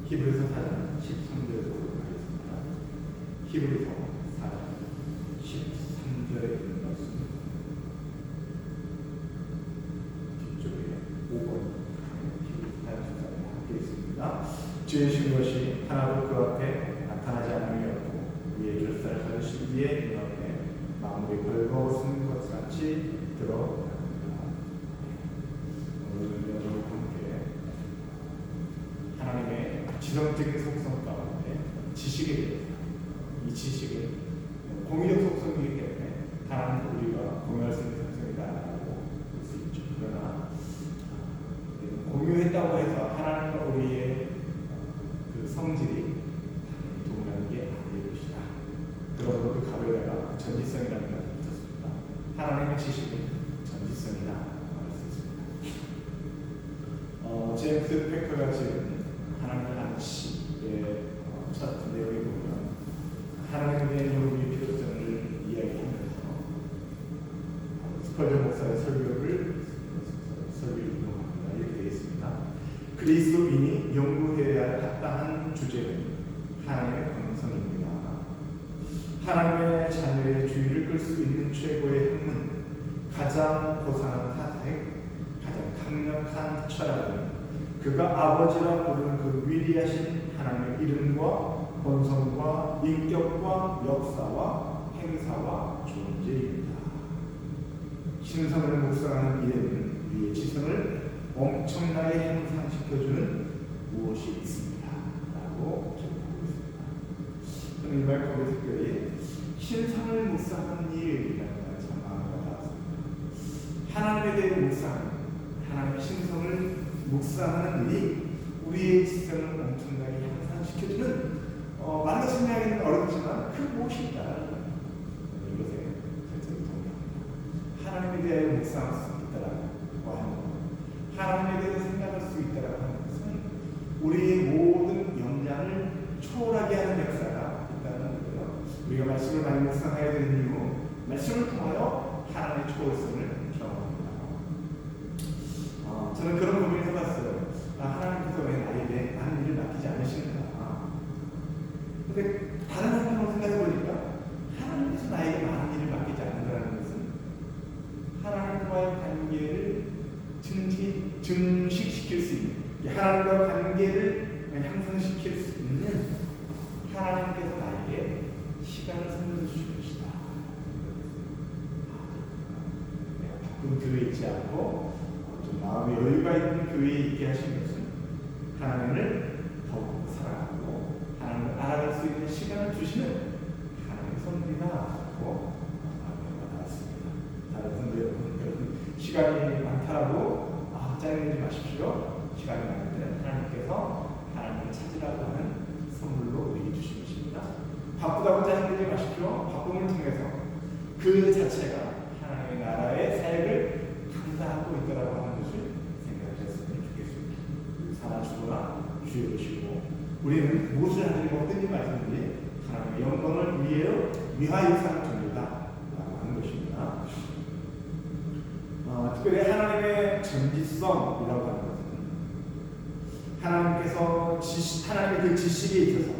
히브리서 4장 13절에 보도록 하겠습니다. 히브리서 4장 13절에 있는 말씀 뒤쪽에 5번 히브리서 4장 13절에 함께 있습니다. 주의 신 것이 하나도 그 앞에 나타나지 않음이 없고 위에 결사를 가르시기에 눈앞에 마무리 벌거벗은 것 같이 드러납니다. 오늘은 여러분과 함께 하나님의 지성적인 속성 가운데 지식에 대해서 이 지식은 공유적 속성이기 때문에 하나님 우리가 공유할 수 있는 속성이다라고 볼 수 있죠. 그러나 공유했다고 해서 하나님과 우리의 그 성질이 동일한 게 아닐 것이다. 그러므로 그 값에다가 전지성이라는 것을 붙였습니다. 하나님의 지식은 전지성이다 말할 수 있습니다. 제임스 패커가 지은 하나님을 아는 시의 첫 내용에 보면 하나님에 대한 영혼의 필요성을 이야기하면서 스펄전 목사의 설교를 인용합니다. 이렇게 되어 있습니다. 그리스도인이 연구해야 할 합당한 주제는 하나님의 권성입니다. 하나님의 자녀의 주의를 끌 수 있는 최고의 학문, 가장 고상한 사색, 가장 강력한 철학은 그가 아버지라 부르는 그 위대하신 하나님의 이름과 본성과 인격과 역사와 행사와 존재입니다. 신성을 묵상하는 이에는 우리의 지성을 엄청나게 향상시켜주는 무엇이 있습니다. 라고 기록하고 있습니다. 저는 이 말 거기에 특별히 신성을 묵상하는 일이라는 말을 참 마음에 와닿았습니다. 하나님에 대해 묵상, 하나님의 신성을 묵상하는 일이 우리의 지성을 엄청나게 향상시켜주는 말로 설명하기는 어렵지만 그 무엇이 있다라는 이것에 절대로 동의합니다. 하나님에 대해 묵상할 수 있다라고 하는 것, 하나님에 대해 생각할 수 있다라고 하는 것은 우리의 모든 역량을 초월하게 하는 역사가 있다는 거예요. 우리가 말씀을 많이 묵상해야 되는 이유, 말씀을 통하여 하나님의 초월성을 경험합니다. 저는 그런 고민을 해봤어요. 하나님께서 왜 나에게 많은 일을 맡기지 않으시는가? 근데 다른 한편으로 생각해보니까 하나님께서 나에게 많은 일을 맡기지 않는다는 것은 하나님과의 관계를 증식시킬 수 있는, 하나님과 관계를 향상시킬 수 있는 하나님께서 나에게 시간을 선물해 주실 것이다. 바쁜 교회에 있지 않고 좀 마음의 여유가 있는 교회에 있게 하신 것은 하나님을 더욱 사랑하고 하나님을 알아갈 수 있는 시간을 주시는 하나님의 선물이다라고 마음에 와닿았습니다. 다른 성도 여러분, 시간이 많다고 짜증내지 마십시오. 시간이 많을 때는 하나님께서 하나님을 찾으라고 하는 선물로 우리에게 주신 것입니다. 바쁘다고 짜증내지 마십시오. 바쁨을 통해서 그 자체가 하나님의 나라의 사역을 감당하고 있다라고 하는 것을 생각하셨으면 좋겠습니다. 사나 죽어라 주의 것이고 우리는 무엇을 하는지 어떤 일을 하시는지 하나님의 영광을 위하여 사는 존재다라고 하는 것입니다. 특별히 하나님의 전지성이라고 하는 것은 하나님께서 하나님의 그 지식에 있어서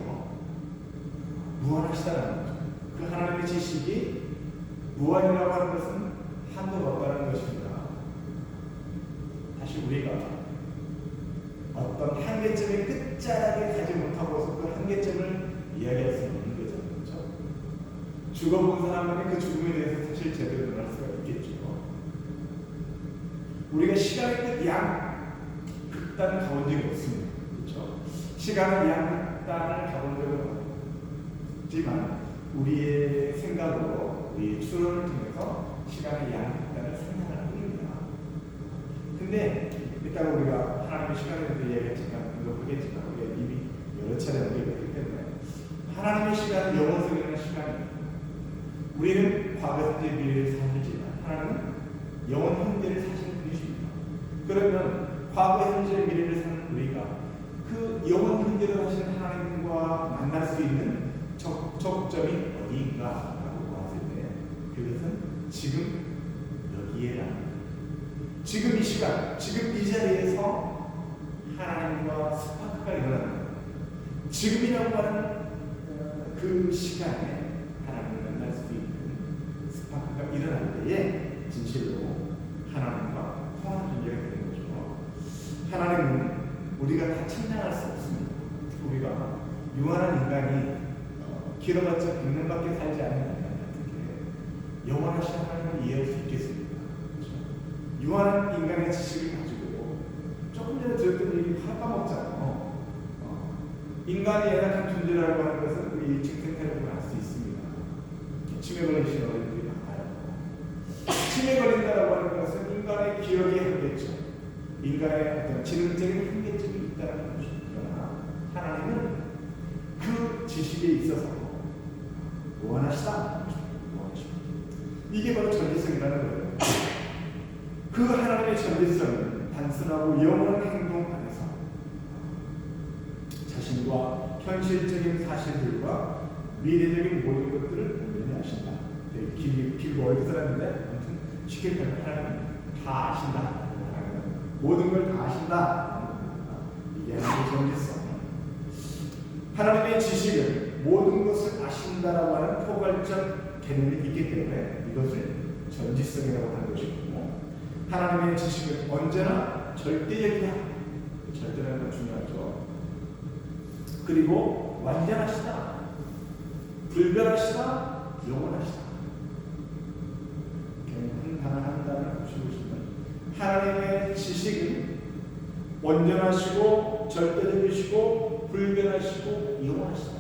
무한하시다는 거죠. 그 하나님의 지식이 무한이라고 하는 것은 한도가 없다는 것입니다. 다시 우리가 어떤 한계점의 끝자락에 가지 못하고서 그 한계점을 이야기할 수 없는 거죠. 그렇죠? 죽어본 사람은 그 죽음에 대해서 사실 제대로 논할 수가 있겠죠. 우리가 시간의 극단을 가본 적이 없습니다. 그렇죠? 시간의 극단을 가본 적은 없지만 우리의 생각으로 우리의 추론을 통해서 시간의 극단을 생각하는 뿐입니다. 근데 일단 우리가 하나님의 시간에 대해서 이야기했지만 하겠지만 우리가 이미 여러 차례 언급했기 때문에 하나님의 시간은 영원성이라는 시간입니다. 우리는 과거, 현재, 미래를 살지만 하나님은 영원, 현재를 사시는 분이십니다. 그러면 과거, 현재, 미래를 사는 우리가 그 영원, 현재를 하시는 하나님과 만날 수 있는 접점이 어디인가라고 봤을 때 그것은 지금 여기에라는, 지금 이 시간, 지금 이 자리에서 하나님과 스파크가 일어나는 거예요. 지금이라고 하는 그 시간에 하나님을 만날 수 있는 스파크가 일어날 때에 진실로 하나님과 통하는 존재가 되는 거죠. 하나님은 우리가 다 참량할 수 없습니다. 우리가 유한한 인간이 길어봤자 100년밖에 살지 않는 인간이 어떻게 영원하신 하나님을 이해할 수 있겠습니까? 그렇죠? 유한한 인간의 지식을 가지고 조금 전에 들었던 얘기 다 까먹잖아요. 인간이 연약한 존재라고 하는 것은 우리 일찍 생태라고 알 수 있습니다. 치매 걸리신 어린이들이 많아요. 치매 걸린다라고 하는 것은 인간의 기억에 한계점, 인간의 어떤 지능적인 한계점이 있다는 것이죠. 그러나 하나님은 그 지식에 있어서 무한하시다. 이게 바로 전지성이라는 거예요. 그 하나님의 전지성은 단순하고 영원한 행동 안에서 자신과 현실적인 사실들과 미래적인 모든 것들을 온전히 아신다. 되게 길고 어렵게 살았는데 아무튼 쉽게 표현하면 하나님은 다 아신다. 모든 걸 다 아신다. 이게 하나님의 전지성. 하나님의 지식은 모든 것을 아신다라고 하는 포괄적 개념이 있기 때문에 이것을 전지성이라고 하는 것이고, 하나님의 지식은 언제나 절대적이다. 절대라는 건 중요하죠. 그리고 완전하시다, 불변하시다, 영원하시다. 한 단어를 보시면 하나님의 지식은 온전하시고 절대적이시고 불변하시고 영원하시다.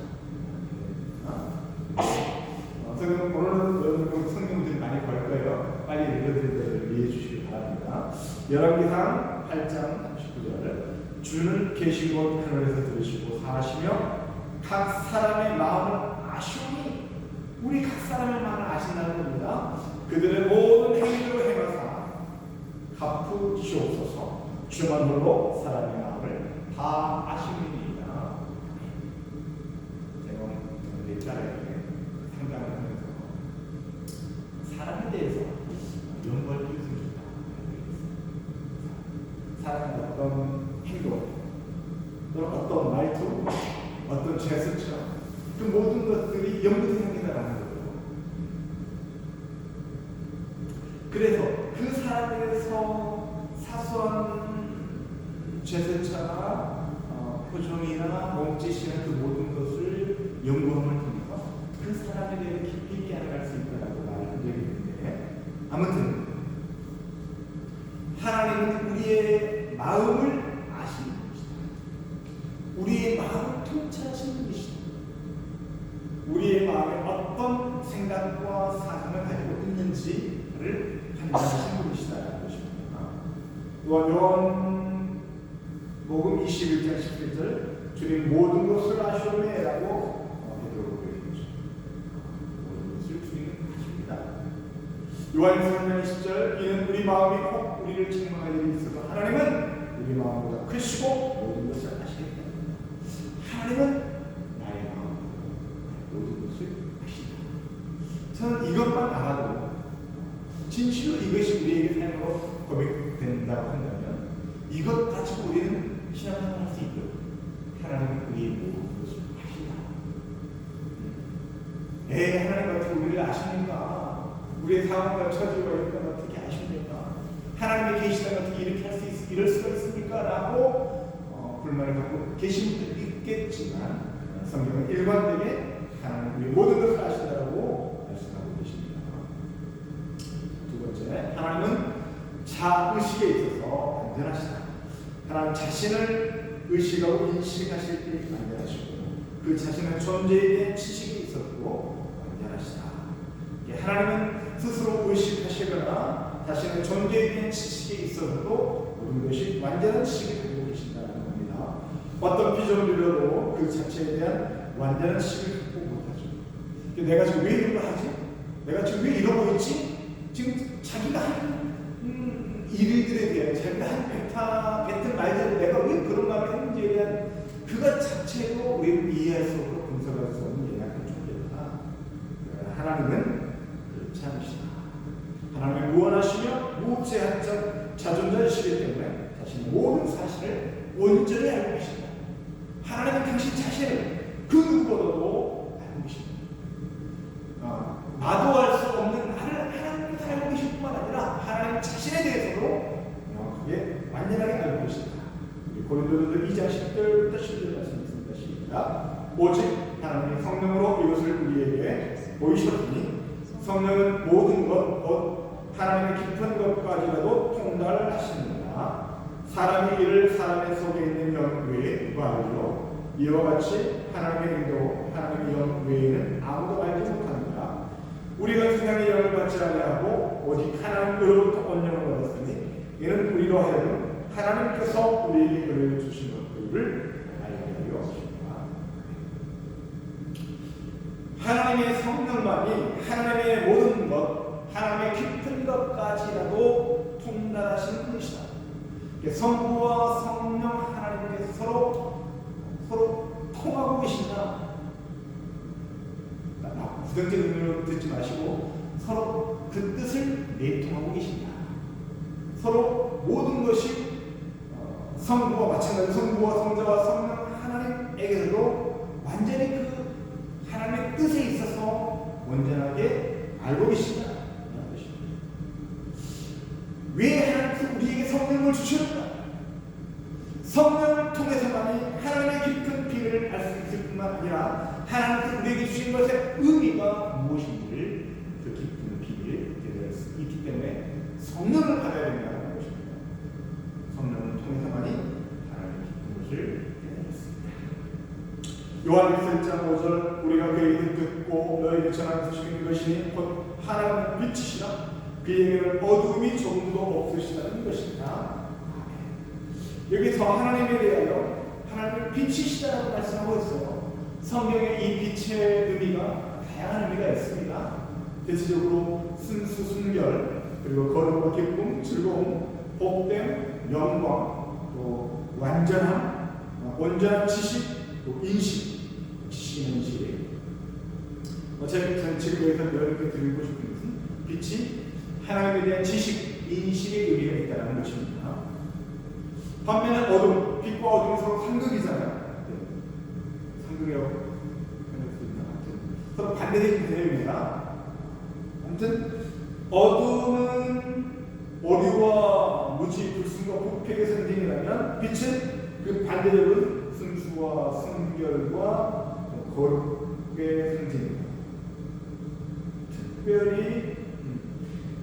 오늘은 성경들이 많이 볼 거예요. 빨리 읽어드릴 때 이해해 주시기 바랍니다. 열왕기상 8장 39절. 주는 계신 곳 하늘에서 들으시고 사하시며 각 사람의 마음을 아시오니, 우리 각 사람의 마음을 아신다는 겁니다. 그들의 모든 행위로 행하사 갚으시옵소서. 주만 홀로 사람의 마음을 다 아시느니라. 제가 내 딸에게 상담을 하면서 사람에 대해서 연구할 필요성이 있다. 사람의 어떤 행동, 또는 어떤 말투, 어떤 제스처, 그 모든 것들이 연구되는다라는 거예요. 그래서 그 사람에서 사소한 제스처나 표정이나 몸짓이나 그 모든 것을 연구함을 통해서 그 사람에 대해 깊이 있게 알아갈 수 있다라고 말한 적이 있는데, 아무튼 하나님은 우리의 마음을 아시는 분이시다. 우리의 마음을 통찰하시는 분이시다. 우리의 마음에 어떤 생각과 사상을 가지고 있는지를 판단하시는 분이시다라는 것입니다. 또한 요한복음 21장 17절, 주님 모든 것을 아시오매라고 베드로가 얘기했죠. 모든 것을 주님은 아십니다. 요한복음 3장 20절, 이는 우리 마음이 꼭 우리를 책망할 일이 있어서 하나님은 우리 마음보다 크시고 모든 것을 아시겠다. 하나님은 나의 마음보다 모든 것을 아시다. 저는 이것만 알아도 진실로 이것이 우리에게 삶으로 고백된다고 한다면 이것 가지고 우리는 신앙생활을 할 수 있고, 하나님은 우리의 모든 것을 아시다. 하나님 어떻게 우리를 아십니까? 우리의 상황과 처지와 여건을 어떻게 아십니까? 하나님이 계시다면 어떻게 이렇게 할 수 이럴 수가 있습니까? 라고 불만을 갖고 계신 분들이 있겠지만, 성경은 일관되게 하나님 우리의 모든 것을 아신다고 말씀하고 계십니다. 두 번째, 하나님은 자의식에 있어서 완전하시다. 하나님 자신을 의식하고 인식하실 때 완전하시고, 그 자신의 존재에 대한 지식이 있었고 완전하시다. 하나님은 스스로 의식하시거나 자신의 존재에 대한 지식이 있어도 모든 것이 완전한 지식을 가지고 계신다는 겁니다. 어떤 피조물이라도 그 자체에 대한 완전한 지식을 갖고 못하죠. 내가 지금 왜 이런 걸 하지? 내가 지금 왜 이러고 있지? 지금 자기가 한 일들에 대한, 자기가 한 뱉은 말대로 내가 왜 그런 말을 했는지에 대한 그것 자체로 우리는 이해할 수 없고 분석할 수 없는 예약한 존재다. 하나님은 그렇지 않으시다. 하나님은 무한하시며 무제한적 자존자이시기 때문에 자신의 모든 사실을 온전히 알고 계신다. 하나님은 당신 자신을 2장 10절부터 11절 말씀했습니다. 시작. 오직 하나님이 성령으로 이것을 우리에게 보이셨으니 성령은 모든 것 하나님의 깊은 것까지라도 통달을 하십니다. 사람이 이를 사람의 속에 있는 영 외에 누가 알리요? 이와 같이 하나님의 인도 하나님의 영 외에는 아무도 알지 못합니다. 우리가 세상의 영을 받지 아니하고 오직 하나님으로부터 온 영을 받았으니 이는 우리로 하여금 하나님께서 우리에게 은혜를 주신 것들을 알게 하려 하십니다. 하나님의 성령만이 하나님의 모든 것, 하나님의 깊은 것까지라도 통달하시는 분이시다. 성부와 성령 하나님께서 서로 통하고 계신다. 부정적인 의미로 듣지 마시고 서로 그 뜻을 내통하고 계신다. 서로 모든 것이 성부와 마찬가지로 성부와 성자와 성령 하나님에게서도 완전히 그 하나님의 뜻에 있어서 온전하게 알고 계신다. 왜 하나님께서 우리에게 성령을 주셨는가? 성령을 통해서만이 하나님의 깊은 비밀을 알 수 있을 뿐만 아니라 하나님께서 우리에게 주신 것의 의미가 무엇인지를 그 깊은 비밀을 깨달을 수 있기 때문에 성령을 받아야 된다는 것입니다. 성령을 통해서만이 하나님의 깊은 것을 깨달았습니다. 요한일서 1장 5절 우리가 그에게 듣고 너희에게 전하는 소식인 것이니 곧 하나님의 빛이시라 그에게는 어둠이 조금도 없으시다는 것입니다. 여기서 하나님에 대하여 하나님의 빛이시다라고 말씀하고 있어요. 성경에 이 빛의 의미가 다양한 의미가 있습니다. 대체적으로 순수, 순결, 그리고 거룩과 기쁨, 즐거움, 복됨, 영광, 또 완전함, 온전한 지식, 또 인식, 지식. 저는 지금 여기서 여러분께 드리고 싶은 것은 빛이 하나님에 대한 지식, 인식의 의미가 있다는 것입니다. 반면에 어둠, 빛과 어둠이 서로 상극이잖아요. 상극이라고 생각할 수 있나? 서로 반대되는 대입니다. 아무튼 어둠은 오류와 무지, 불순과 부패의 상징이라면 빛은 그 반대적인 순수와 순결과 거룩의 상징입니다. 특별히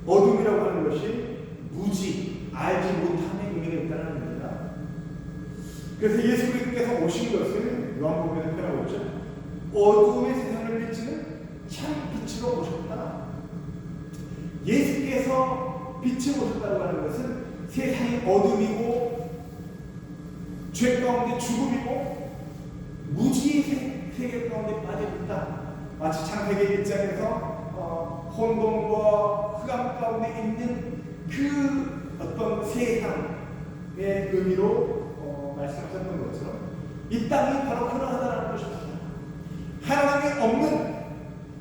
어둠이라고 하는 것이 무지, 알지 못함의 의미가 있다는 겁니다. 그래서 예수 그리스도께서 오신 것은 요한복음에 표현하고 있죠. 어둠의 세상을 비치는 참 빛으로 오셨다. 예수께서 빛으로 오셨다고 하는 것은 세상이 어둠이고 죄 가운데 죽음이고 무지의 세계 가운데 빠져있다. 마치 창세기 1장에서 혼돈과 흑암 가운데 있는 그 어떤 세상의 의미로 말씀하셨던 것처럼 이 땅이 바로 그러하다는 것입니다. 하나님이 없는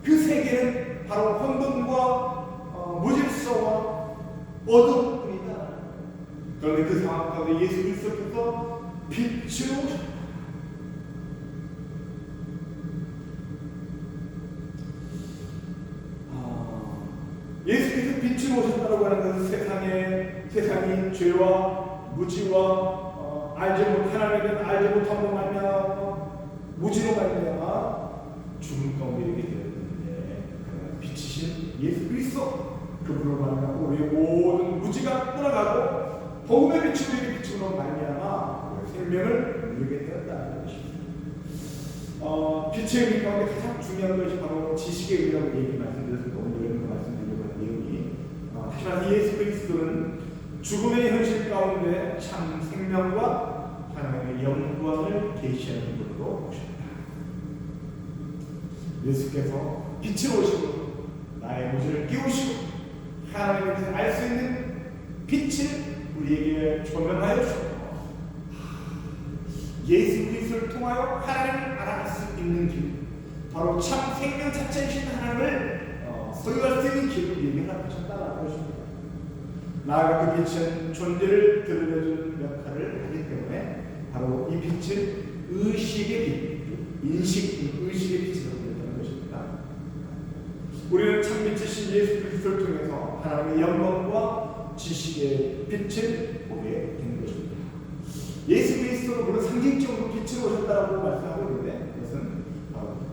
그 세계는 바로 혼돈과 무질서와 어둠뿐이다. 그런데 그 상황 가운데 예수 그리스도께서 빛으로 오셨다. 예수께서 빛으로 오셨다고 하는 것은 세상이 죄와 무지와 알지 못 하나님에 대한 알지 못함으로 말미암아 무지로 말미암아 죽음 가운데 이르게 되었는데 그러나 빛이신 예수 그리스도 그분으로 말미암아 우리의 모든 무지가 떠나가고 복음의 빛으로 우리에게 빛으로 말미암아 우리의 생명을 누리게 되었다는 것입니다. 빛의 의미 가운데 가장 중요한 것이 바로 지식의 의미라고 말씀드렸습니다. 오늘 말씀드리려고 하는 내용이 하지만 예수 그리스도는 죽음의 현실 가운데 참 생명과 하나님의 영광을 계시하는 분으로 오셨다. 예수께서 빛으로 오시고 나의 무지를 깨우시고 하나님의 뜻을 알 수 있는 빛을 우리에게 조명하여 주셨고 예수 그리스도를 통하여 하나님을 알아갈 수 있는 길, 바로 참 생명 자체이신 하나님을 소유할 수 있는 길을 우리에게 하셨다는 것입니다. 나아가 그 빛은 존재를 드러내주는 역할을 하기 때문에 바로 이 빛은 의식의 빛, 의식의 빛이라고 부른다는 것입니다. 우리는 참빛이신 예수 그리스도를 통해서 하나님의 영광과 지식의 빛을 보게 된 것입니다. 예수 그리스도는 물론 상징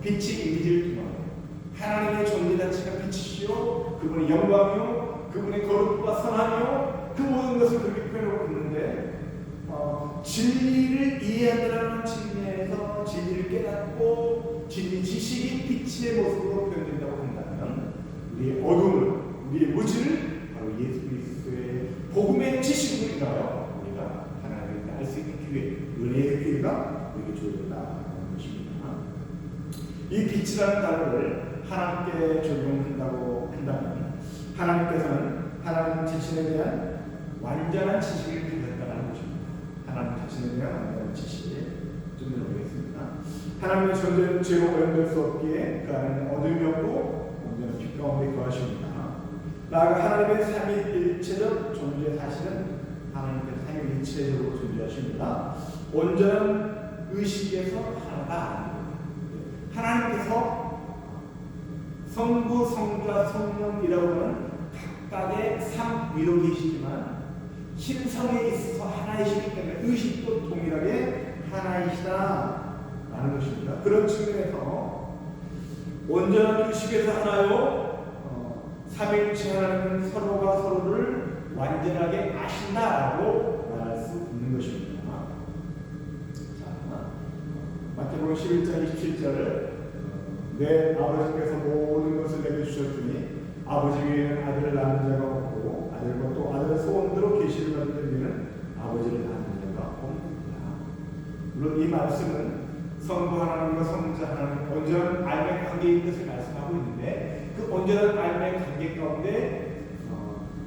빛이 이미지를 통하여 하나님의 존재 자체가 빛이시요 그분의 영광이요 그분의 거룩과 선함이요 그 모든 것을 그렇게 표현하고 있는데 진리를 이해하느라는 측면에서 진리를 깨닫고 진리 지식이 빛의 모습으로 표현된다고 한다면 우리의 어둠을 우리의 무지를 바로 예수 그리스도의 복음의 지식으로 인하여 우리가 하나님을 알 수 있는 기회 은혜의 기회가 우리에게 주어졌다는 것입니다. 이 빛이라는 단어를 하나님께 적용한다고 한다면 하나님께서는 하나님 자신에 대한 완전한 지식을 가졌다는 것입니다. 하나님 자신에 대한 완전한 지식에 좀 들어보겠습니다. 하나님의 존재는 죄로 오염될 수 없기에 그 안에는 어둠이 없고 온전한 빛 가운데 거하십니다. 나아가 하나님의 삼위일체적 존재 사실은 하나님께서 삼위일체적으로 존재하십니다. 온전한 의식에서 하나가 아닙니다. 하나님께서 성부, 성자, 성령이라고 하는 각각의 삼위로 계시지만 신성에 있어서 하나이시기 때문에 의식도 동일하게 하나이시다라는 것입니다. 그런 측면에서 온전한 의식에서 하나요 삼위일체 하나님은 서로가 서로를 완전하게 아신다라고 말할 수 있는 것입니다. 자, 마태복음 11장 27절을 내 아버지께서 모든 것을 내게 주셨으니 아버지 위에는 아들을 낳은 자가 없고 아들과 또 아들의 소원대로 계시를 받는 이는 아버지를 낳은 자가 없느니라. 물론 이 말씀은 성부 하나님과 성자 하나님 온전한 알매 관계인 것을 말씀하고 있는데 그 온전한 알매 관계 가운데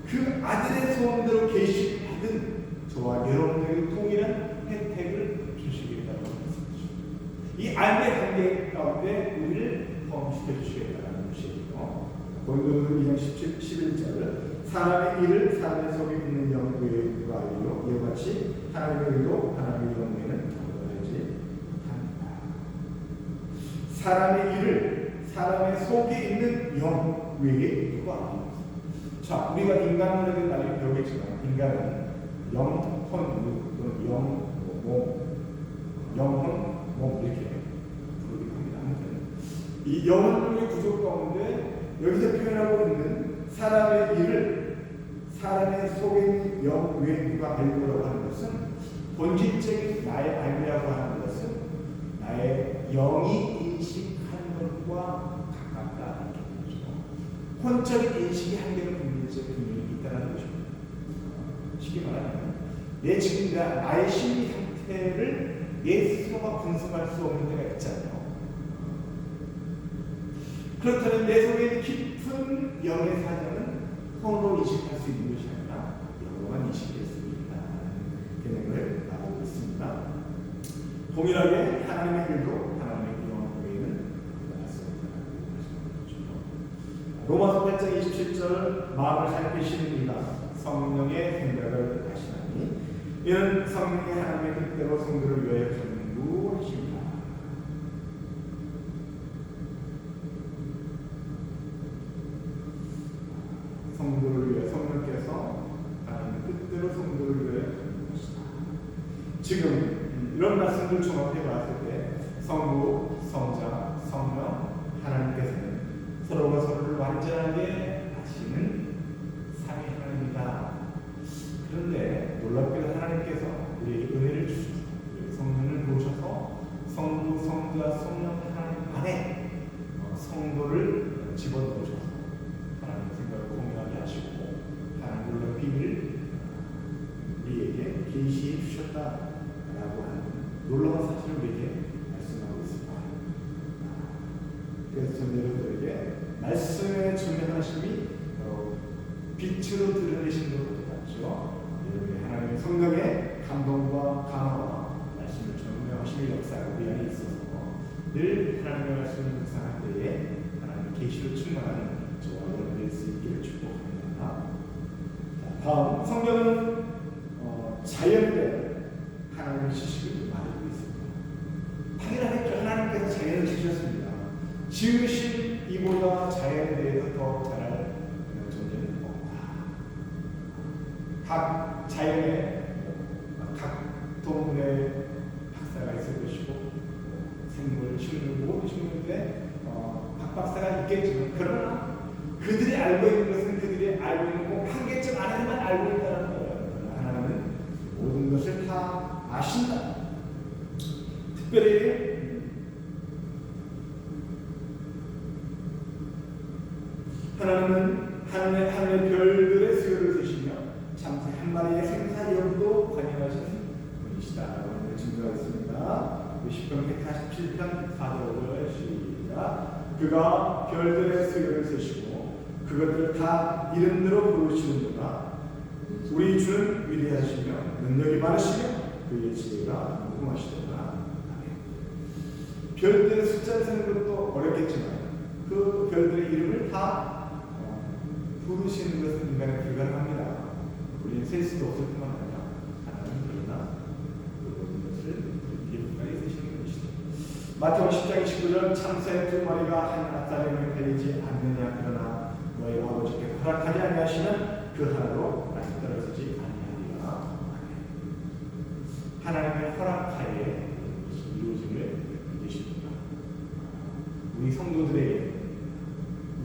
그 아들의 소원대로 계시를 받은 저와 여러분에게 동일한 혜택을 주시겠다고 말씀하십니다. 이 알매 관계 가운데 우리를 포함시켜 주시겠다는 것이에요. 고린도서 2장 11절 사람의 일을 사람의 속에 있는 영구에 누가 알리요 이와 같이 하나님의 일도 하나님의 영구에는 도달하지 못합니다. 사람의 일을 사람의 속에 있는 영 외에 누가 알리요. 자, 우리가 인간으로는 많이 배우겠지만 인간은 영혼, 또는 영혼, 이렇게 부르기도 합니다. 아무튼 이 영혼의 구조 가운데 여기서 표현하고 있는 사람의 일을 사람의 속에 있는 영 외에 누가 알고라고 하는 것은 본질적인 나의 알미라고 하는 것은 나의 영이 인식하는 것과 가깝다 이렇게 보죠. 혼적인 인식이 한계는 분명히 있다는 것입니다. 쉽게 말하면 내 지금 나의 심리 상태를 내 스스로가 분석할 수 없는 데가 있잖아요. 그렇다면 내 속에 있는 깊은 영의 사정은 손으로 인식할 수 있는 것이 아니라 영으로만 인식할 수 있다는 개념을 말하고 있습니다. 동일하게 하나님의 일도 하나님의 영 외에는 알 수 없다는 것이죠. 로마서 8장 27절 마음을 살피시는 이가 성령의 생각을 하시나니 이는 성령의 하나님의 뜻대로 성도를 위하여 전부하십니다. 성도를 위해 성령께서 하나님의 뜻대로 성도를 위해 전부하시다. 지금 이런 말씀을 종합해 봤을 때 성부, 성자, 성령 하나님께서는 서로가 서로를 완전하게 아시는 삼위 하나님이다. 그런데 놀랍게도 하나님께서 우리에게 은혜를 주셔서 우리 성령을 부으셔서 성부, 성자, 성령 하나님 안에 성도를 집어넣으셔서 하나님의 생각을 공유하게 하시고 하나님의 놀라운 비밀을 우리에게 계시해 주셨다라고 하는 놀라운 사실을 우리에게 말씀하고 있습니다. 그래서 저는 여러분들에게 말씀의 전면하심이 빛으로 드러내신 것과 같죠. 여러분의 하나님의 성령의 감동과 강화와 말씀을 전면하심의 역사가 우리 안에 있어서 늘 하나님의 말씀을 묵상할 때에 하나님의 계시로 충만한 저와 여러분이 될 수 있기를 축복합니다. 다음 성경은 자연에 하나님의 지식을 말하고 있습니다. 당연하겠죠. 하나님께서 자연을 지으셨습니다. 지으신 이보다 자연에 대해서 더 잘할 존재는 없다. 각 자연에 각 동물의 박사가 있을 것이고 생물을 모든 식물인데 있겠지만, 그러나 그들이 알고 있는 것은 그들이 알고 있는 꼭 한계점 안에만 알고 있다는 거예요. 하나님은 모든 것을 다 아신다. 특별히 하나님은 하늘의 별들의 수요를 세시며 참새 한 마리의 생사여부도 관여하시는 분이시다라고 하는 걸 증거하겠습니다. 시편 147편 4절을 시작. 그가 별들의 수요를 세시고 그것들을 다 이름으로 부르시는구나. 우리 주는 위대하시며 능력이 많으시며 그의 지혜가 무궁하시도다. 별들의 숫자를 세는 것도 어렵겠지만 그 별들의 이름을 다 부르시는 것은 인간에 불가능합니다. 우리는 셀 수도 없을 뿐만 아니라 하나님은 그러나 그 모든 것을 이름까지 세시는 것이다. 마태복음 10장 29절 참새 두 마리가 한 앞다림에 베리지 않느냐 그러나 너희 아버지께 허락하지 아니하시면 그 하나도 아직 떨어지지 아니하리라. 하나님의 허락하에 이루어짐을 믿으십니까? 우리 성도들에게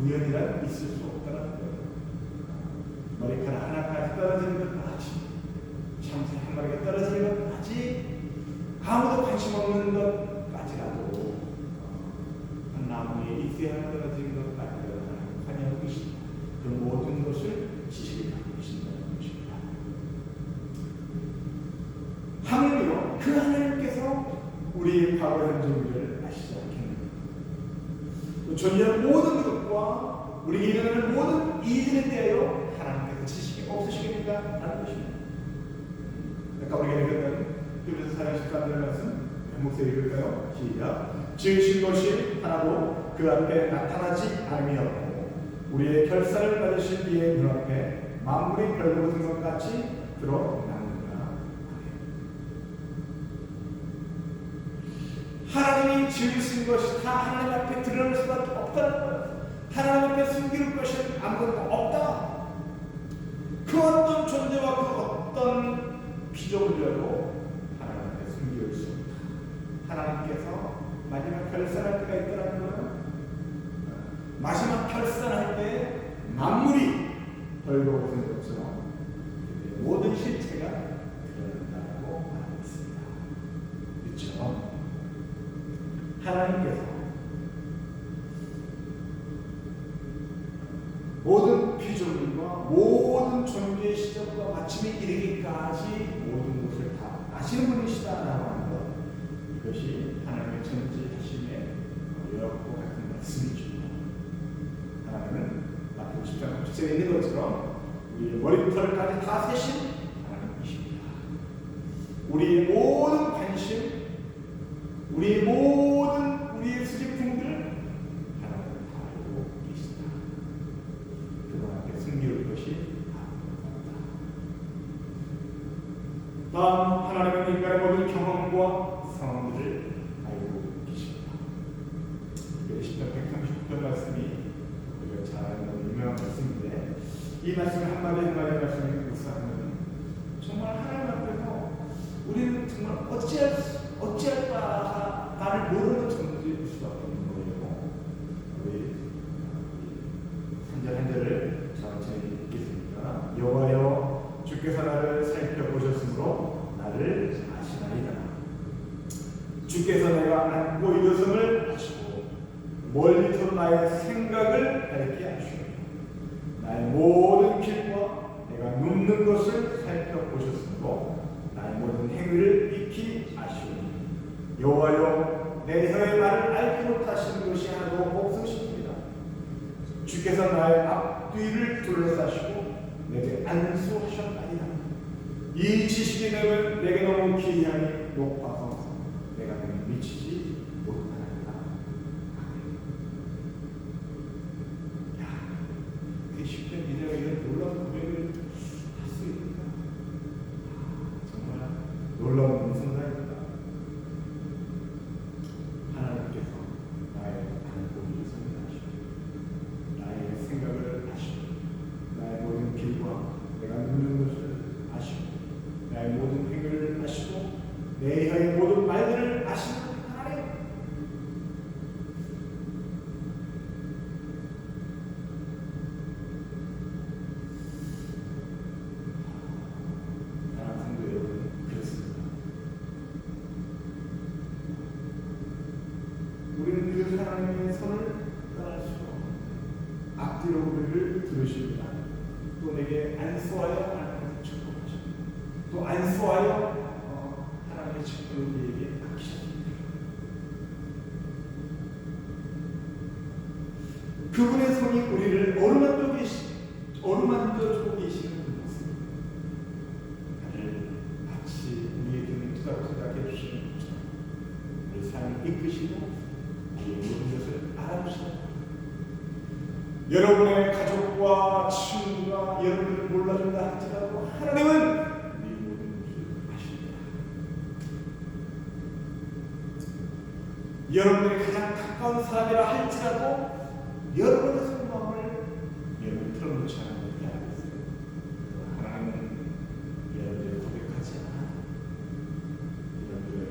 우연이란 있을 수 없다는 거예요. 머리카락 하나까지 떨어지는 것까지, 참새 한 마리가 떨어지는 것까지, 아무도 관심 없는 것까지라도 한 나무에 잎이 하나 떨어지는 것까지라도 하나님 관여하고 계십니다. 그 모든 것을 지식을 갖고 계신다는 것입니다. 하물며 그 하나님께서 우리의 과거 현재 미래를 아시지 않겠느냐. 존재하는 모든 것과 우리에게 일어나는 모든 일에 대하여 하나님께서 지식이 없으시겠는가 하는 것입니다. 아까 우리가 읽었던 히브리서 4장 13절 말씀 목소리 읽을까요? 시작. 지으신 것이 하나도 그 앞에 나타나지 않으며 우리의 결사를 받으신 이의 눈앞에 만물이 별것인 것 같이 드러나느니라. 하나님이 지으신 것이 다 하나님 앞에 드러날 수밖에 없다는 거예요. 하나님 앞에 숨길 것이 아무것도 없다. 그 어떤 존재와 그 어떤 피조물이라도 하나님 앞에 숨길 수 없다. 하나님께서 마지막 결산할 때가 있다는 거예요. 마지막 결산할 때 만물이 벌거벗은 것처럼 모든 실체가 드러난다고 말하고 있습니다. 그렇죠? 하나님께서 모든 피조물과 모든 존재의 시작과 마침이 이르기까지 모든 것을 다 아시는 분이시다라고 하는 것, 이것이 하나님의 전지하심의 여럽고 같은 말씀이죠. 하나님은 마태복음 10장 10절에 있는 것처럼 우리의 머리털까지 다 세신 하나님이십니다. 우리의 모든 관심, 우리의 수집품들 하나님은 다 알고 계시다. 그분 앞에 숨길 것이 아무것도 없다. 다음, 하나님은 인간의 모든 경험과 상황들을 알고 계십니다. 10편 139편 말씀이 우리가 잘 아는 유명한 말씀인데, 이 말씀을 한마디 한마디 말씀을 묵상하면 정말 하나님 앞에서 우리는 정말 어찌할 바를 모르는 존재일 수밖에 없는 거예요. 우리 한 절 한 절을 천천히 읽겠습니다. 여호와여, 주께서 나를 살펴보셨으므로 나를 아시나이다. 주께서 내가 안고 일어섬을 아시고 멀리서 나의 생각을 밝게 하시고 나의 모든 길과 내가 눕는 것을 살펴보셨으므로 나의 모든 행위를 익히 아시오니 여호와여, 내 혀의 말을 알지 못하시는 것이 하나도 없으십니다. 주께서 나의 앞뒤를 둘러싸시고 내게 안수하셨나이다. 이 지식이 내게 너무 기이하니 높아서 내가 미치지 못하나이다. 그 쉽게 이제가 이런 놀라운 고백을 할 수 있는가? 정말 놀라운 순간입니다. 하나님께서 나의 안고기를 선택하시고 나의 생각을 아시고 나의 모든 길과 내가 눕는 것을 아시고 나의 모든 행위를 아시고 내 혀의 우리는 그 하나님의 손을 떠날 수가 없는 앞뒤로 우리를 들으십니다. 또 내게 안수하여 하나님을 축복하십니다. 또 안수하여 하나님의 축복을 우리에게 맡기십니다. 그분의 손이 우리를 어루만져 계시는 그 모습, 나를 마치 우리의 등을 투닥투닥 해주시는 것처럼 우리 삶을 이끄시고 우리의 모든 것을 알아주시는 여러분의 가족과 친구가 여러분을 몰라준다 할지라도 하나님은 우리 모든 것을 아십니다. 여러분의 가장 가까운 사람이라 할지라도 여러분의 속마음을 여러분 털어놓지 않는 게 알겠어요. 하나님은 여러분을 고백하지 않아 여러분의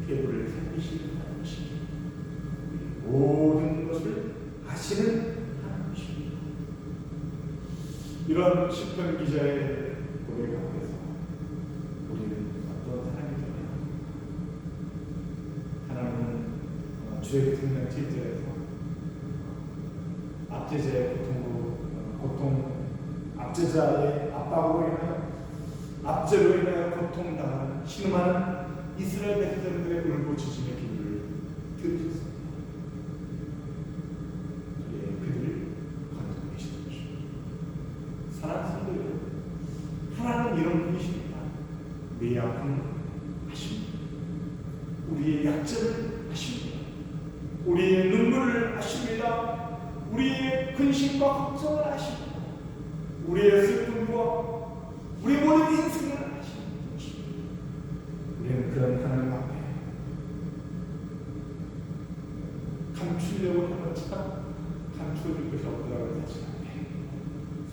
피부를 살피시는 하나님이십니다. 모든 것을 아시는 하나님이십니다. 이런 시편 기자의 고백 앞에서 우리는 어떤 사람이 되냐? 하나님은 주의 생명 7절에서 압제자의 압박으로 인하여 압제로 인하여 고통당하는 신음하는 이스라엘 백성들의 울부짖음의 기도를 들으셨습니다. 그들을 건져내시는 것입니다. 사랑하는 성도들, 하나님은 이런 분이십니다. 내 아픔을 아십니다. 우리의 약점을 아십니다. 우리의 눈물을 아십니다. 우리의 근심과 걱정을 아십니다. 우리의 슬픔과 우리 모든 인생을 아시는 것입니다. 우리는 그런 하나님 앞에 감추려고 하는 것처럼 감춰줄 것이 없더라고 자신 앞에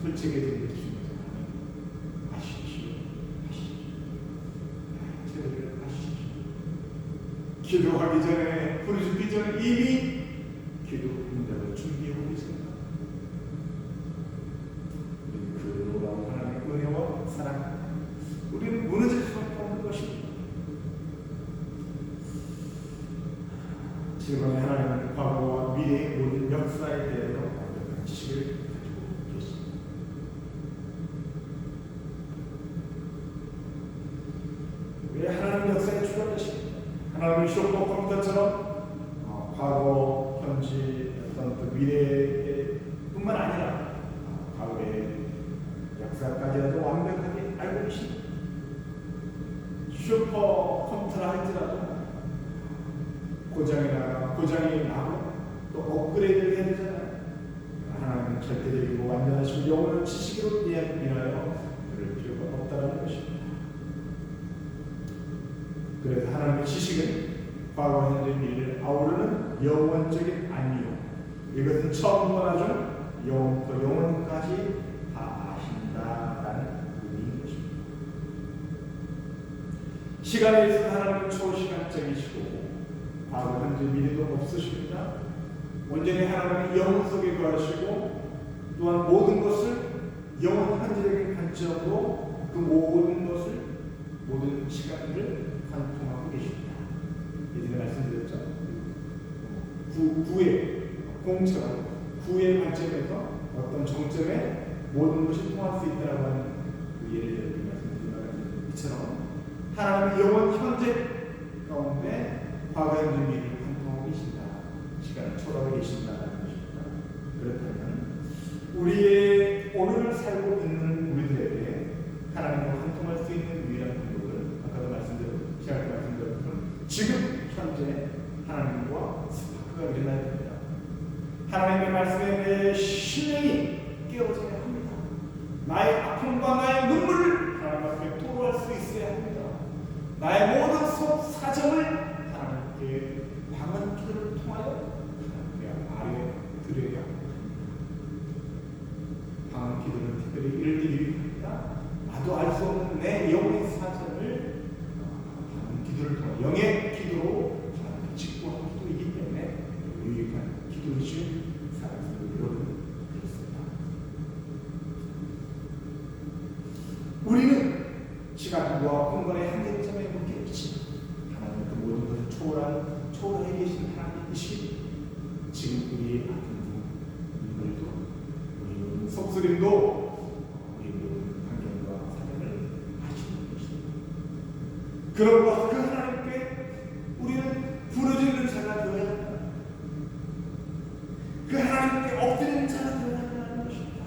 솔직해지는 주님께서 하나님 아시십시오. 저희를 아시십시오. 기도하기 전에 부르짖기 전에 이미 기도 응답을 준비하고 계십니다. 그 놀라운 하나님의 은혜와 사랑, 우리는 무너질 수밖에 없는 것입니다. 지금의 하나님은 과거와 미래의 모든 역사에 대해서 완벽한 지식을 가지고 계십니다. 왜 하나님 역사에 주관하십니까? 하나님은 쇼크 컴퓨터처럼 과거, 현재, 어떤 그 미래뿐만 아니라 과거의 역사까지라도 완벽하게 알고 계십니다. 슈퍼컴퓨터라 할지라도 고장이 나고 또 업그레이드를 해야 되잖아요. 하나님은 절대적이고 완전하시고 영원한 지식으로 인하여 그럴 필요가 없다는 것입니다. 그래서 하나님의 지식은 과거, 현재, 미래를 아우르는 영원적인 안리요. 이것은 처음부터 나중 영원부터 영원까지 다 아신다라는 의미인 것입니다. 시간에 있어서 하나님은 초시간적이시고 과거, 현재, 미래도 없으십니다. 온전히 하나님은 영혼 속에 거하시고 또한 모든 것을 영원 현재적인 관점으로 그 모든 시간을 관통하고 계십니다. 예전에 말씀드렸죠. 공처럼 구의 관점에서 어떤 정점에 모든 것이 통할 수 있다고 하는 그 예를 말씀드린 것처럼 하나님은 영원 현재 가운데 과거, 현재, 미래를 관통하고 계신다. 시간을 초월하고 계신다는 것입니다. 그렇다면 우리의 오늘을 살고 있는 우리들에게 하나님과 관통할 수 있는 유일한 방법은 아까도 시작할 때 말씀드렸던 지금 현재 하나님과 스파크가 일어나야 됩니다. 하나님의 말씀에 대해 신령이 깨어져야 합니다. 나의 아픔과 나의 눈물을 하나님 앞에 토로할 수 있어야 합니다. 나의 모든 속 사정을 하나님께 방언 기도를 통하여 하나님께 아뢰 드려야 합니다. 방언 기도는 특별히 이럴 때 유익합니다. 나도 알 수 없는 내 영의 사정을 방언 기도를 통해 영의 기도로 하나님께 직구하는 기도이기 때문에 유익한 기도이신 사랑스러운 여러분 그렇습니다. 우리는 시간과 공간의 한계점에 묶여 있지 하나님은 그 모든 것을 초월한 초월해 계신 하나님이시 지금 우리의 아픈 눈물도 우리 속쓰림도 우리 모든 환경과 사정을 아시는 것입니다. 그러므로 그 하나님께 우리는 부르짖는 자가 되어야 한다. 그 하나님께 엎드리는 자가 되어야 한다는 것입니다.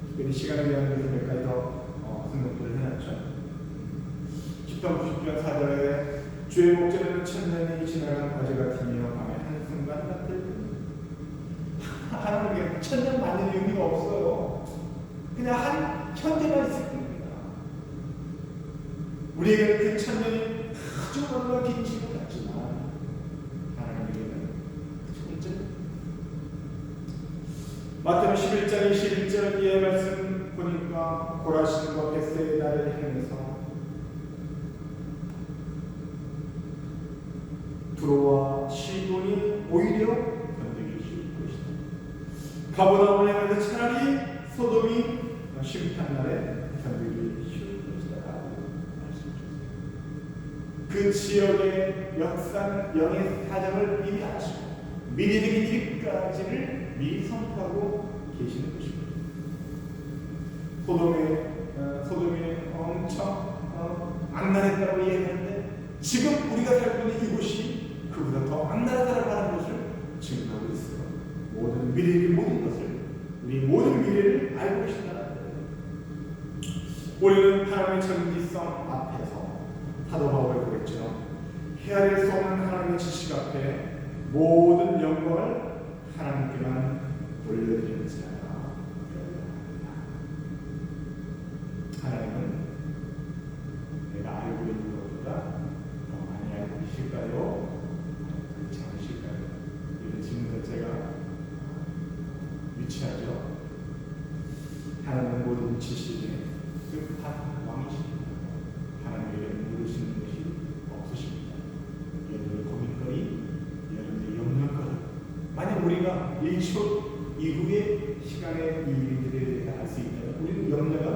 특별히 시간에 대한 것을 몇 가지 더 생각을 해놨죠. 10편 90편 4절에 주의 목전에는 천년이 지나간 어제 같으며 밤의 한순간 같을 뿐. 하나님께 천년 만년의 의미가 없어요. 그냥 한 현재만 있을 뿐입니다. 우리에게는 그 천년이 아주 멀리 긴 시간 같지만 하나님에게는 천년. 마태복음 11장 21절 이의 말씀 보니까 고라신과 벳사이다를 향해서 두로와 시돈이 오히려 견디기 쉬울 것이다. 가버나움을 향해서 차라리 소돔이 심판날에 견디기 쉬울 것이다 라고 말씀하셨어요. 그 지역의 역사는 영의 사정을 이미 아시고 미리 되기 일까지를 미리 선포하고 계시는 것입니다. 소돔이 엄청 악랄했다고 이야기하는데 지금 우리가 살고 있는 이곳이 그보다 더 악랄하다는 것을 증거하고 있어요. 모든 것을 우리 모든 미래를 알고 계신다는 거예요. 우리는 하나님의 전지성 앞에서 사도 바울이 그랬죠. 헤아릴 수 없는 하나님의 지식 앞에 모든 영광을 하나님께만 돌려드리는 자가 되어야 합니다. 하나님은 내가 알고 있는 것보다 더 많이 알고 계실까요? 그렇지 않으실까요? 이런 질문 자체가 유치하죠. 하나님은 모든 지식의 끝판 왕이십니다. 하나님에게 물으시는 것이 없으십니다. 여러분의 고민거리, 여러분의 염려거리, 만약 우리가 1초 이후의 시간의 이 일들에 대해 알 수 있다면 우리는 염려가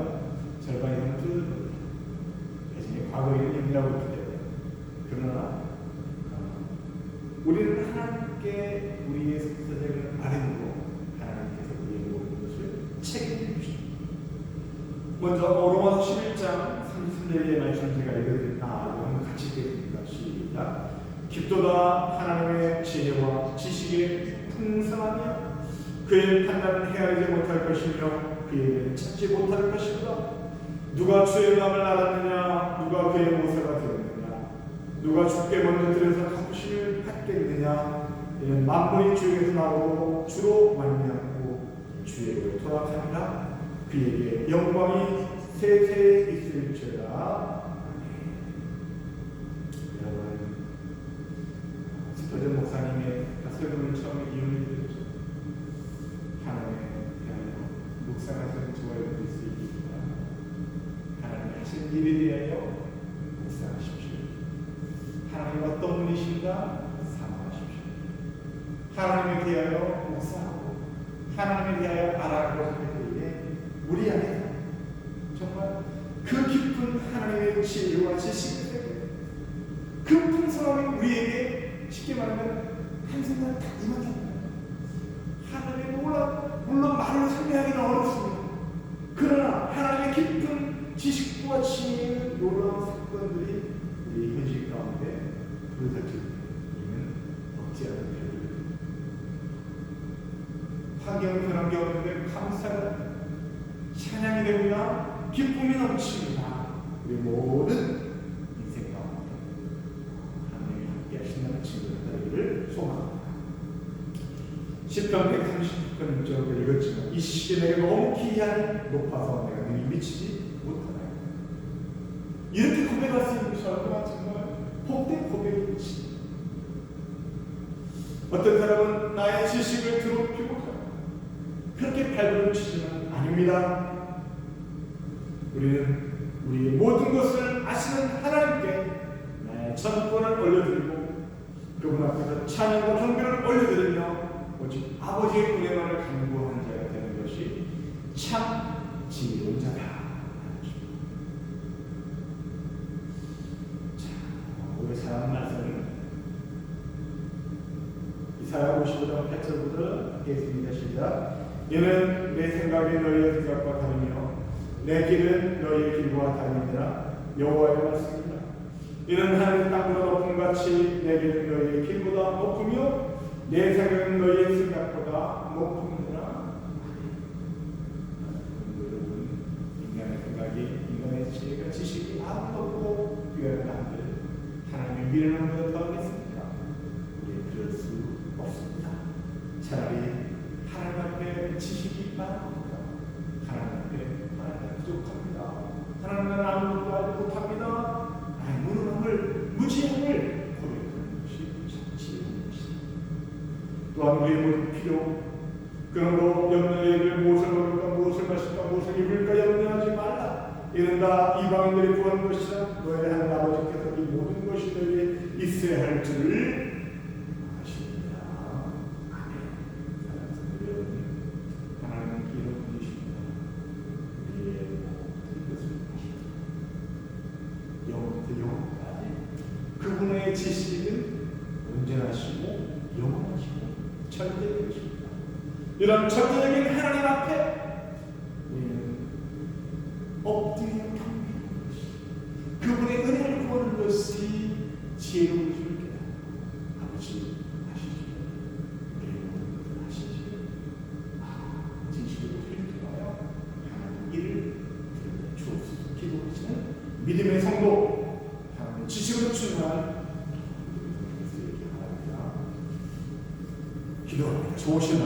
절반 이상 줄어듭니다. 대신에 과거에는 염려하고 있기 때문에. 그러나 우리는 하나님께 우리의 속사정을 아뢰고 하나님께서 우리의 모든 것을 책임져 주십니다. 먼저 로마서 11장 33절의 말씀 제가 읽어드립니다. 한번 같이 읽겠습니다. 시작. 깊도다 하나님의 지혜와 지식의 풍성하며 그의 판단은 헤아리지 못할 것이며 그에게는 찾지 못할 것이다. 누가 주의 마음을 알았느냐? 누가 그의 모사가 되었느냐? 누가 주께 먼저 들여서 값을 받겠느냐? 이는 만물이 주에게서 나오고 주로 말미암고 주에게 돌아갑니다. 그에게 영광이 세세에 있을지어다. 여러분, 스퍼전 목사님의 설교를 처음에 이용해 드렸죠. 하나님에 대하여 묵상하시는 저와 여러분이 수 있기 바랍니다. 하나님이 하신 일에 대하여 묵상하십시오. 하나님 어떤 분이신가 사모하십시오. 하나님에 대하여 묵상하고 하나님에 대하여 알아가고 할 때에 우리 안에 정말 그 깊은 하나님의 지혜와 지식을 그 풍성함이 우리에게 쉽게 말하면 한순간 딱 임하겠다. 하나님의 물론 말로 설명하기는 어렵습니다. 그러나 하나님의 깊은 지식과 지혜의 놀라운 사건들이 우리 현실 가운데 부르짖을 때는 없지 않은 별들입니다. 환경은 변한 게 없는데 감사가 찬양이 됩니다. 기쁨이 넘칩니다. 우리 모든 인생 가운데 하나님이 함께 하신다는 증거가 되기를 소망합니다. 10편 139편 6절을 읽었지만 이 시기에 내가 너무 기이하니 높아서 내가 능히 미치지 못하나이다. 이렇게 고백할 수 있는 것이 얼마나 정말 복된 고백인지. 어떤 사람은 나의 지식을 드높이고 그렇게 발버둥 치지는 아닙니다. 우리는 우리의 모든 것을 아시는 하나님께 나의 전권을 올려드리고 그분 앞에서 찬양과 경배를 올려드리며 오직 아버지의 은혜만을 간구하는 자가 되는 것이 참 지혜로운 자다. 자, 우리 사람 말씀은 이사야 55장 8절부터 읽겠습니다. 시작. 이는 내 생각이 너희의 생각과 다르며 내 길은 너희의 길과 다르니라. 여호와의 말씀이라. 이는 하늘 땅보다 높음 같이 내 길은 너희의 길보다 높으며 내 생각은 너희의 생각보다 높음이라. 여러분, 인간의 생각이, 인간의 지혜가, 지식이 아무것도 비교하는 한들 하나님의 미련한 것을 더하겠습니까? 우리 그럴 수 없습니다. 차라리 하나님 앞에 지식이 많습니다. 하나님 앞에 하나님 부족합니다. 하나님은 아무것도 알지 못합니다. 무능함을, 무지함을 고백하는 것이 참 지혜로운 것이다. 또한 우리의 모든 필요, 그러므로 염려의 무엇을 먹을까, 무엇을 마실까, 무엇을 입을까 염려하지 말라. 이는 다 이방인들이 구하는 것이라. 너의 하나님 아버지께서 이 모든 것이 너희에 있어야 할 줄을 아십니다. 아멘. 하나님은 이런 분이십니다. 우리의 모든 것을 아십니다. 영원부터 영원까지 그분의 지식은 온전하시고 영원하시고 절대적이십니다. 이런 절대적인 하나님 앞에 우리는 엎드려 경배하는 것이, 그분의 은혜를 구하는 것이 지혜로운 줄 깨달아. 아버지 아시지요? 우리의 모든 것을 아시지요? 진실로 회개하여 하나님 일을 주옵소서. 기도하시는 믿음의 성도, 하나님의 지식으로 충만한 기도합니다. 좋으신